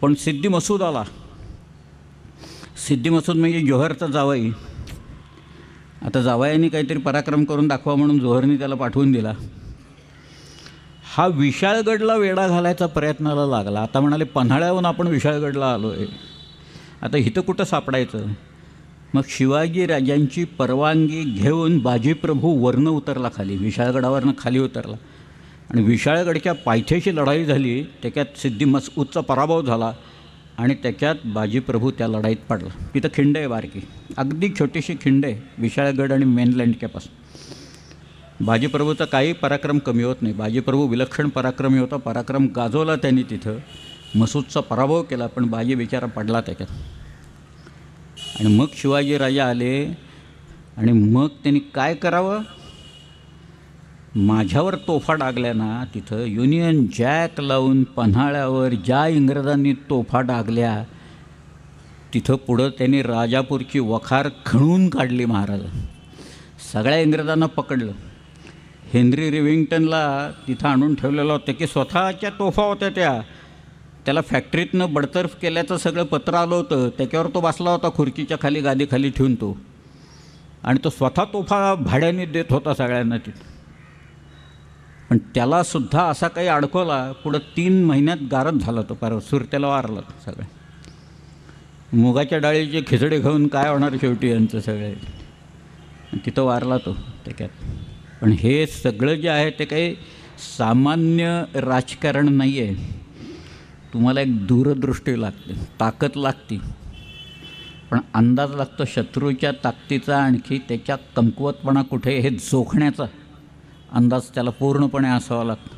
पण सिद्दी मसूद आला. सिद्दी मसूद म्हणजे जोहरचा जावई. आता जावयाने काहीतरी पराक्रम करून दाखवा म्हणून जोहरने त्याला पाठवून दिला. हा विशाळगडला वेढा घालायचा प्रयत्नाला लागला. आता म्हणाले पन्हाळ्याहून आपण विशाळगडला आलो आहे, आता इथं कुठं सापडायचं. मग शिवाजी राजांची परवानगी घेऊन बाजीप्रभू वरनं उतरला, खाली विशाळगडावरनं खाली उतरला आणि विशाळगडच्या पायथ्याशी लढाई झाली. त्याच्यात सिद्दी मसूदचा पराभव झाला आणि त्याच्यात बाजीप्रभू त्या लढाईत पडला. तिथं खिंड आहे बारकी, अगदी छोटीशी खिंड आहे विशाळगड आणि मेनलँडच्यापासून. बाजीप्रभूचा काही पराक्रम कमी होत नाही. बाजीप्रभू विलक्षण पराक्रमी होता, पराक्रम गाजवला त्यांनी तिथं. मसूदचा पराभव केला, पण बाजी बिचारा पडला त्याच्यात. आणि मग शिवाजी राजा आले आणि मग त्यांनी काय करावं, माझ्यावर तोफा डागल्या ना तिथं, युनियन जॅक लावून पन्हाळ्यावर ज्या इंग्रजांनी तोफा डागल्या तिथं पुढं त्यांनी राजापूरची वखार खणून काढली. महाराज सगळ्या इंग्रजांना पकडलं. हेनरी रिव्हिंग्टनला तिथं आणून ठेवलेलं होतं की स्वतःच्या तोफा होत्या त्याला फॅक्टरीतनं बडतर्फ केल्याचं सगळं पत्र आलं होतं. त्याच्यावर तो बसला होता खुर्चीच्या खाली, गादीखाली ठेवून तो, आणि तो स्वतः तोफा भाड्याने देत होता सगळ्यांना तिथं. पण त्यालासुद्धा असा काही अडकवला, पुढं 3 महिन्यात गारद झाला तो, परत सुरतेला वारला सगळं. मुगाच्या डाळीचे खिचडे खाऊन काय होणार शेवटी यांचं सगळे, तिथं वारला तो त्याच्यात. पण हे सगळं जे आहे ते काही सामान्य राजकारण नाही आहे. तुम्हाला एक दूरदृष्टी लागते, ताकद लागते, पण अंदाज लागतो शत्रूच्या ताकदीचा, आणखी त्याच्या कमकुवतपणा कुठे हे जोखण्याचा अंदाज त्याला पूर्णपणे असावा लागतो.